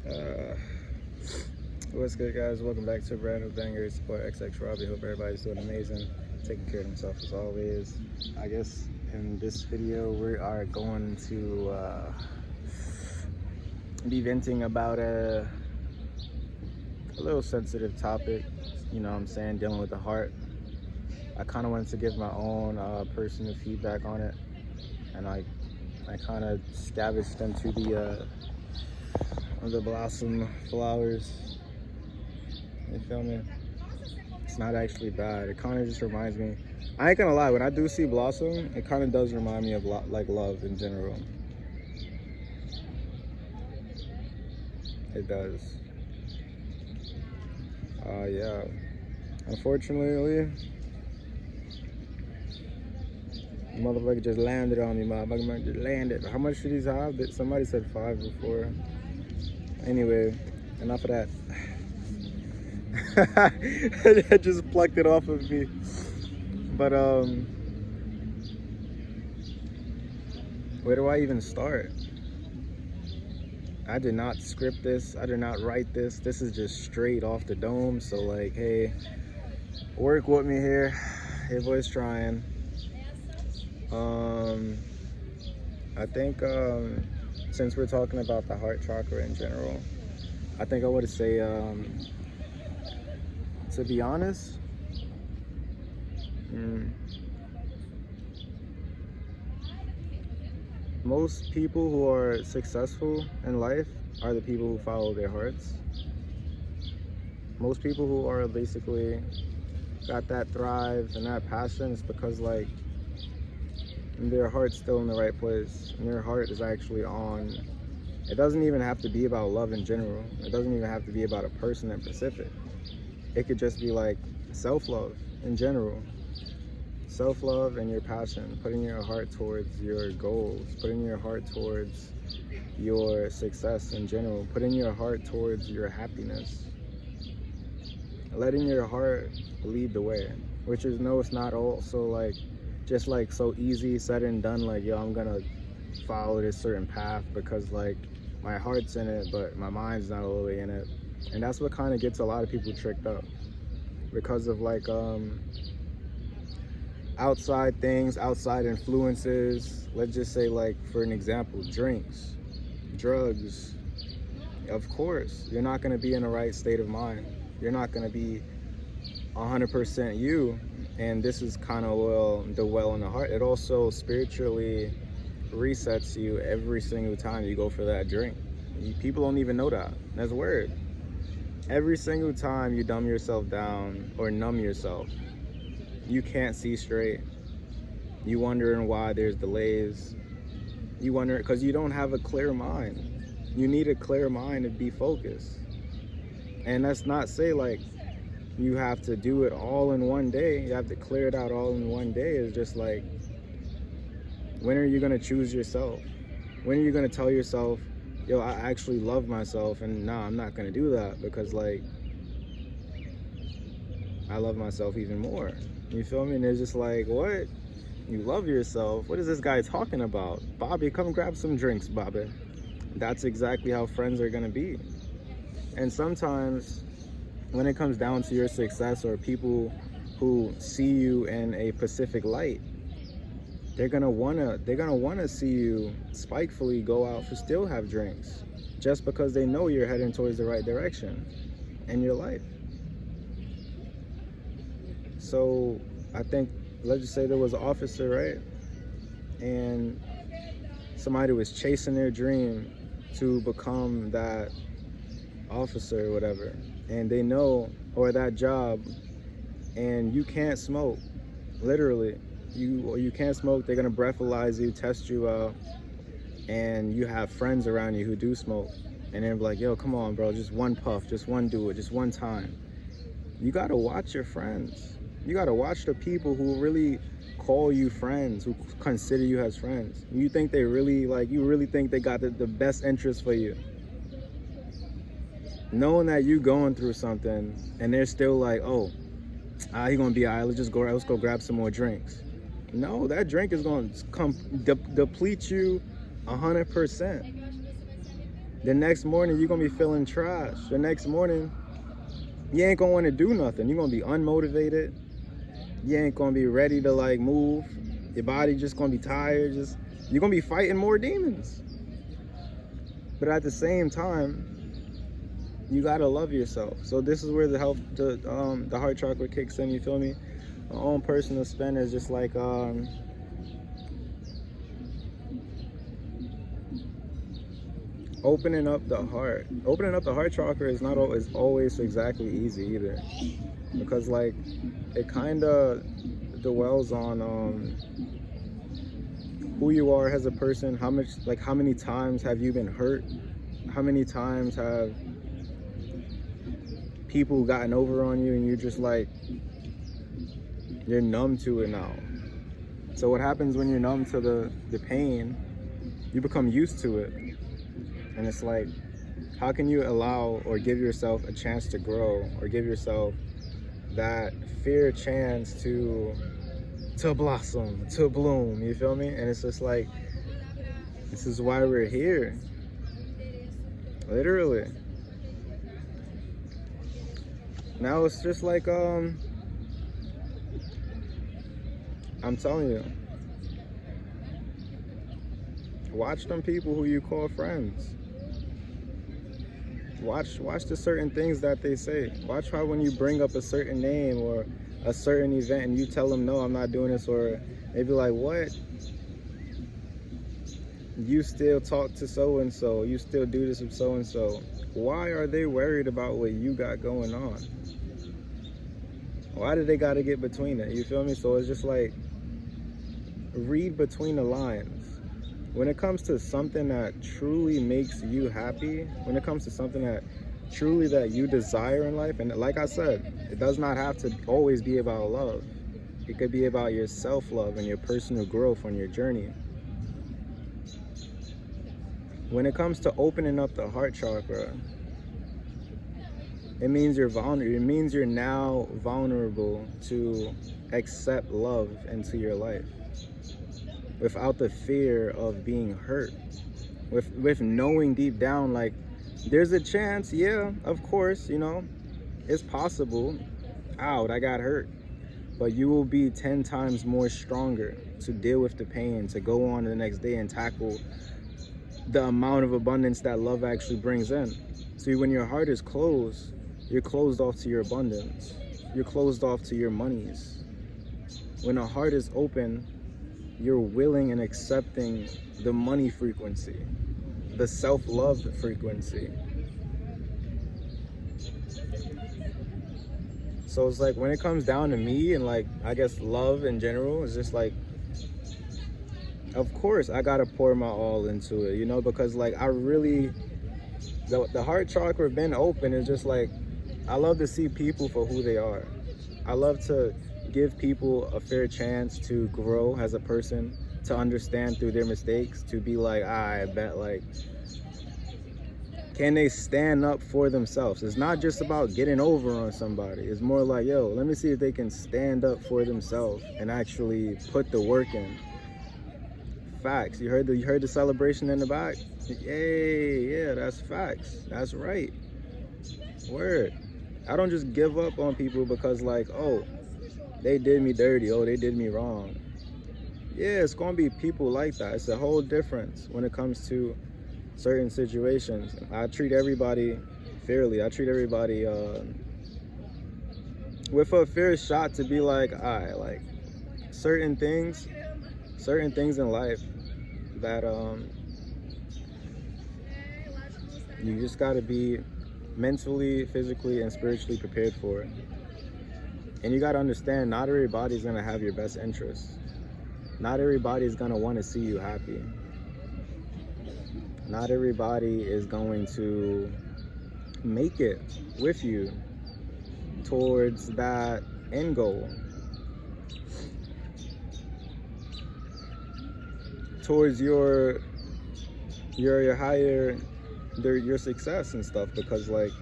Uh, what's good, guys? Welcome back to a brand new banger. Support XX Robbie. Hope everybody's doing amazing, taking care of themselves as always. I guess in this video we are going to be venting about a little sensitive topic. You know what I'm saying? Dealing with the heart. I kind of wanted to give my own personal feedback on it, and I kind of scavenged into the blossom flowers. You feel me? It's not actually bad. It kind of just reminds me. I ain't gonna lie. When I do see blossom, it kind of does remind me of like love in general. It does. Yeah. Unfortunately, the motherfucker just landed on me. Motherfucker just landed. How much should these have? Somebody said 5 before. Anyway, enough of that. I just plucked it off of me. But where do I even start? I did not script this. I did not write this. This is just straight off the dome. So like, hey, work with me here. Hey, boy's trying. I think since we're talking about the heart chakra in general, I think I would say, to be honest, most people who are successful in life are the people who follow their hearts. Most people who are basically got that thrive and that passion is because like their heart's still in the right place, and their heart is actually on. It doesn't even have to be about love in general. It doesn't even have to be about a person in specific. It could just be like self-love in general. Self-love and your passion, putting your heart towards your goals, putting your heart towards your success in general, putting your heart towards your happiness, letting your heart lead the way, which is, no, it's not also like just like so easy said and done, like, yo, I'm gonna follow this certain path because like my heart's in it but my mind's not all the way in it. And that's what kind of gets a lot of people tricked up because of like outside things, outside influences. Let's just say, like, for an example, drinks, drugs. Of course you're not going to be in the right state of mind. You're not going to be 100% you. And this is kind of the well in the heart. It also spiritually resets you every single time you go for that drink. People don't even know that. That's weird. Every single time you dumb yourself down or numb yourself, you can't see straight. You wondering why there's delays. You wonder because you don't have a clear mind. You need a clear mind to be focused. And that's not say like you have to do it all in one day. You have to clear it out all in one day. It's just like, when are you going to choose yourself? When are you going to tell yourself, yo, I actually love myself, and nah, I'm not going to do that because like I love myself even more. You feel me? And it's just like, what? You love yourself? What is this guy talking about? Bobby, come grab some drinks, Bobby. That's exactly how friends are going to be. And sometimes when it comes down to your success or people who see you in a specific light, they're gonna wanna see you spitefully go out for still have drinks, just because they know you're heading towards the right direction in your life. So I think, let's just say there was an officer, right? And somebody was chasing their dream to become that officer or whatever, and they know, or that job, and you can't smoke, literally. You can't smoke. They're gonna breathalyze you, test you out, and you have friends around you who do smoke, and they're like, yo, come on, bro, just one puff, just one do it, just one time. You gotta watch your friends. You gotta watch the people who really call you friends, who consider you as friends. You think they really, like, you really think they got the best interest for you, knowing that you going through something, and they're still like, oh, he gonna be all right, let's go grab some more drinks. No, that drink is gonna come deplete you 100%. The next morning, you're gonna be feeling trash. The next morning, you ain't gonna wanna do nothing. You're gonna be unmotivated. You ain't gonna be ready to like move. Your body just gonna be tired. You're gonna be fighting more demons. But at the same time, you gotta love yourself. So this is where the heart chakra kicks in. You feel me? My own personal spin is just like opening up the heart. Opening up the heart chakra is not always exactly easy either, because like it kind of dwells on who you are as a person. How many times have you been hurt? How many times have people gotten over on you and you're just like, you're numb to it now? So what happens when you're numb to the pain, you become used to it. And it's like, how can you allow or give yourself a chance to grow, or give yourself that fair chance to blossom, to bloom? You feel me? And it's just like, this is why we're here. Literally. Now it's just like, I'm telling you, watch them people who you call friends. Watch the certain things that they say. Watch how when you bring up a certain name or a certain event and you tell them, no, I'm not doing this, or they be like, what? You still talk to so-and-so, you still do this with so-and-so. Why are they worried about what you got going on? Why do they got to get between it? You feel me? So it's just like, read between the lines. When it comes to something that truly makes you happy, when it comes to something that truly that you desire in life, and like I said, it does not have to always be about love. It could be about your self-love and your personal growth on your journey. When it comes to opening up the heart chakra, it means you're vulnerable. It means you're now vulnerable to accept love into your life without the fear of being hurt, with knowing deep down, like, there's a chance, yeah, of course, you know, it's possible, I got hurt, but you will be 10 times more stronger to deal with the pain, to go on to the next day and tackle the amount of abundance that love actually brings in. See, when your heart is closed, you're closed off to your abundance. You're closed off to your monies. When a heart is open, you're willing and accepting the money frequency, the self-love frequency. So it's like, when it comes down to me and like, I guess love in general, it's just like, of course I gotta pour my all into it, you know, because like I really, the heart chakra been open is just like, I love to see people for who they are. I love to give people a fair chance to grow as a person, to understand through their mistakes, to be like, I bet, like, can they stand up for themselves? It's not just about getting over on somebody. It's more like, yo, let me see if they can stand up for themselves and actually put the work in. Facts. You heard the celebration in the back? Yay, yeah, that's facts. That's right. Word. I don't just give up on people because like, oh, they did me dirty, oh, they did me wrong. Yeah, it's gonna be people like that. It's a whole difference when it comes to certain situations. I treat everybody fairly. I treat everybody with a fair shot to be like, alright, like certain things in life that you just gotta be mentally, physically, and spiritually prepared for it. And you gotta understand, not everybody's gonna have your best interests. Not everybody's gonna wanna see you happy. Not everybody is going to make it with you towards that end goal. Towards your higher, your success and stuff, because like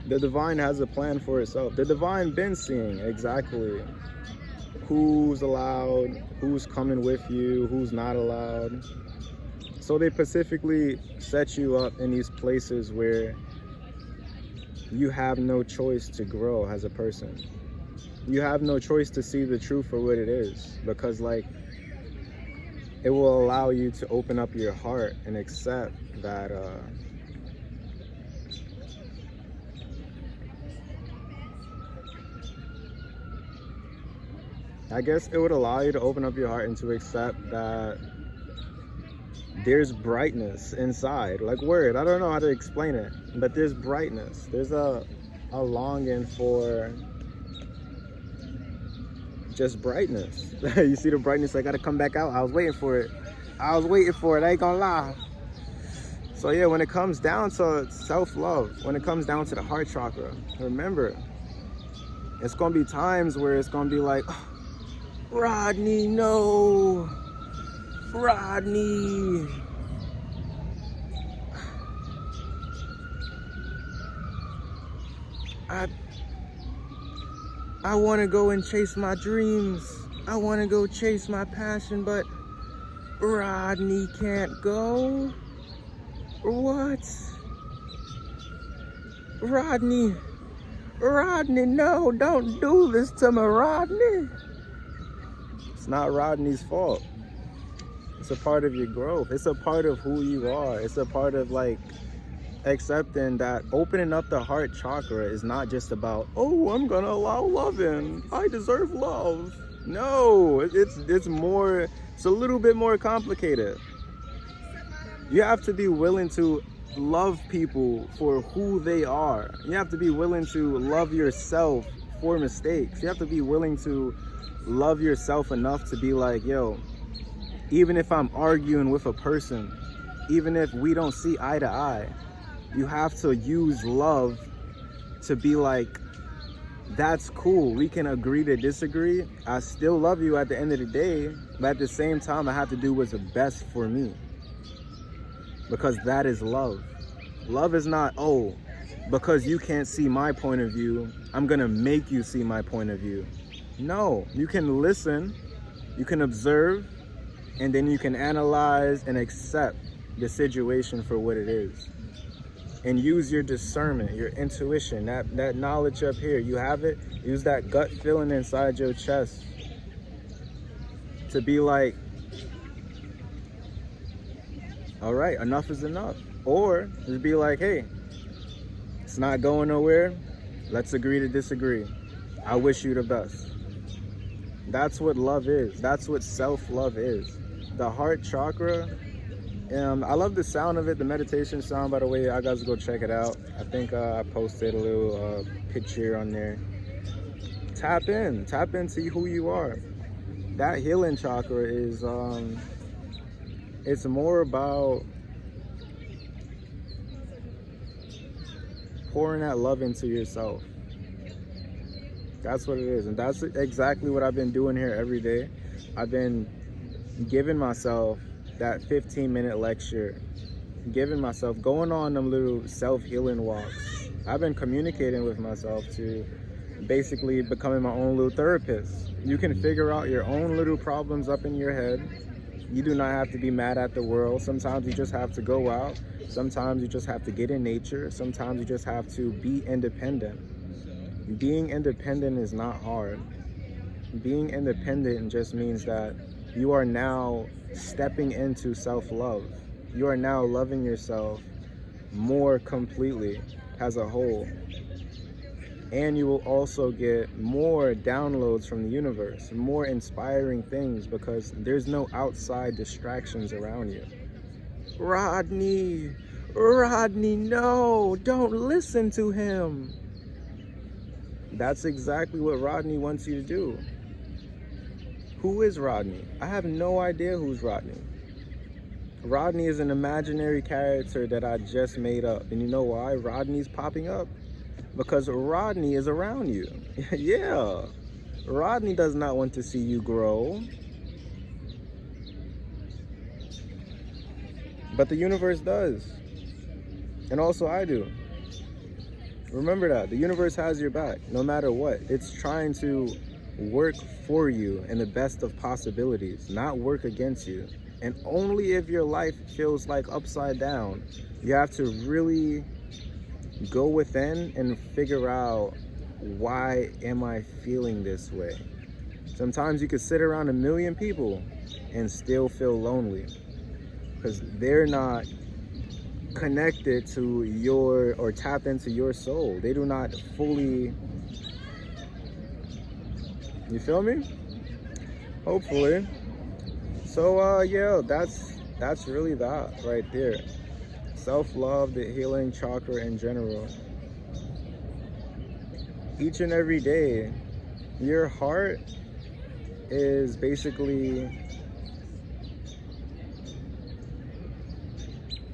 the divine has a plan for itself. The divine been seeing exactly who's allowed, who's coming with you, who's not allowed. So they specifically set you up in these places where you have no choice to grow as a person. You have no choice to see the truth for what it is, because like it will allow you to open up your heart and accept that I guess it would allow you to open up your heart and to accept that there's brightness inside. Like, word, I don't know how to explain it, but there's brightness. There's a longing for just brightness. You see the brightness? I gotta come back out. I was waiting for it. I ain't gonna lie. So yeah, when it comes down to self-love, when it comes down to the heart chakra, remember, it's gonna be times where it's gonna be like, oh, Rodney, no. Rodney. I want to go and chase my dreams. I want to go chase my passion, but Rodney can't go. What? Rodney, no, don't do this to me, Rodney. It's not Rodney's fault. It's a part of your growth. It's a part of who you are. It's a part of like accepting that opening up the heart chakra is not just about, oh, I'm gonna allow love in. I deserve love. No, it's more, it's a little bit more complicated. You have to be willing to love people for who they are. You have to be willing to love yourself for mistakes. You have to be willing to love yourself enough to be like, yo, even if I'm arguing with a person, even if we don't see eye to eye, you have to use love to be like, that's cool. We can agree to disagree. I still love you at the end of the day, but at the same time, I have to do what's the best for me. Because that is love. Love is not, oh, because you can't see my point of view, I'm gonna make you see my point of view. No, you can listen, you can observe, and then you can analyze and accept the situation for what it is. And use your discernment, your intuition, that knowledge up here. You have it, use that gut feeling inside your chest to be like, all right, enough is enough. Or just be like, hey, it's not going nowhere. Let's agree to disagree. I wish you the best. That's what love is. That's what self-love is. The heart chakra, I love the sound of it, the meditation sound, by the way. I guys go check it out. I think I posted a little picture on there. Tap into who you are. That healing chakra is, it's more about pouring that love into yourself. That's what it is. And that's exactly what I've been doing here every day. I've been giving myself that 15-minute lecture, giving myself, going on them little self-healing walks. I've been communicating with myself to basically becoming my own little therapist. You can figure out your own little problems up in your head. You do not have to be mad at the world. Sometimes you just have to go out. Sometimes you just have to get in nature. Sometimes you just have to be independent. Being independent is not hard. Being independent just means that you are now stepping into self-love. You are now loving yourself more completely as a whole. And you will also get more downloads from the universe, more inspiring things, because there's no outside distractions around you. Rodney, no, don't listen to him. That's exactly what Rodney wants you to do. Who is Rodney? I have no idea who's Rodney. Rodney is an imaginary character that I just made up. And you know why Rodney's popping up? Because Rodney is around you. Yeah. Rodney does not want to see you grow. But the universe does. And also I do. Remember that. The universe has your back, no matter what. It's trying to work for you in the best of possibilities, not work against you. And only if your life feels like upside down, you have to really go within and figure out, why am I feeling this way? Sometimes you could sit around a million people and still feel lonely because they're not connected to your, or tapped into your soul. They do not fully, you feel me? Hopefully. So yeah, that's really that right there. Self-love, the healing chakra in general. Each and every day, your heart is basically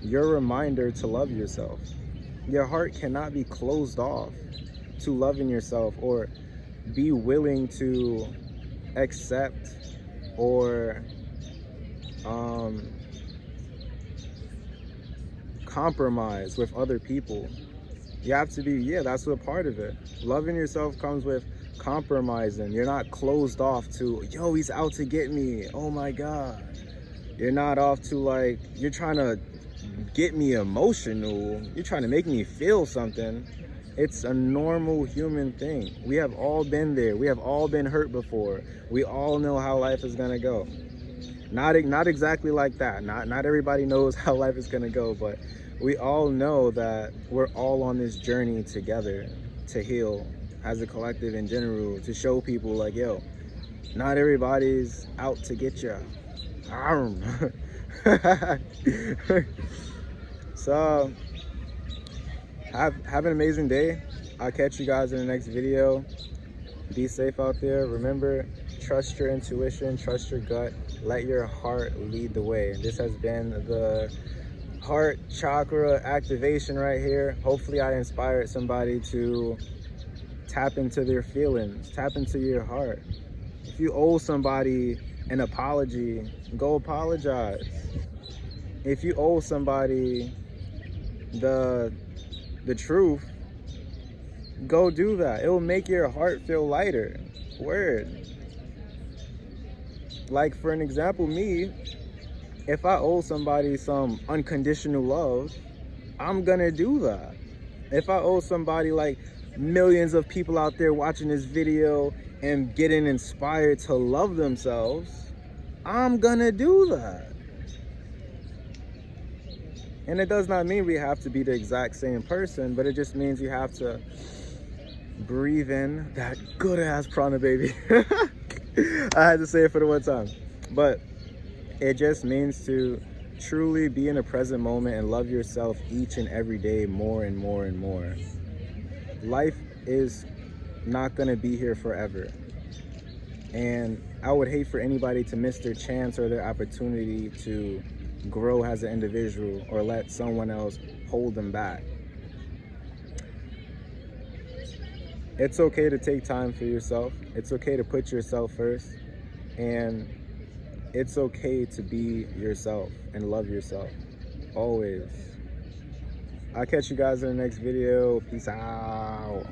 your reminder to love yourself. Your heart cannot be closed off to loving yourself, or be willing to accept or compromise with other people. You have to be, yeah, that's what part of it. Loving yourself comes with compromising. You're not closed off to, yo, he's out to get me, oh my God. You're not off to, like, you're trying to get me emotional, you're trying to make me feel something. It's a normal human thing. We have all been there. We have all been hurt before. We all know how life is gonna go. Not exactly like that. Not everybody knows how life is gonna go, but we all know that we're all on this journey together to heal as a collective in general, to show people like, yo, not everybody's out to get you. So have an amazing day. I'll catch you guys in the next video. Be safe out there. Remember, trust your intuition, trust your gut, let your heart lead the way. This has been the heart chakra activation right here. Hopefully I inspired somebody to tap into their feelings, tap into your heart. If you owe somebody an apology, go apologize. If you owe somebody the truth, go do that. It will make your heart feel lighter. Word. Like, for an example, me, if I owe somebody some unconditional love, I'm gonna do that. If I owe somebody, like millions of people out there watching this video and getting inspired to love themselves, I'm gonna do that. And it does not mean we have to be the exact same person, but it just means you have to breathe in that good ass prana, baby. I had to say it for the one time. But it just means to truly be in the present moment and love yourself each and every day more and more and more. Life is not gonna be here forever. And I would hate for anybody to miss their chance or their opportunity to grow as an individual, or let someone else hold them back. It's okay to take time for yourself. It's okay to put yourself first. And it's okay to be yourself and love yourself. Always. I'll catch you guys in the next video. Peace out.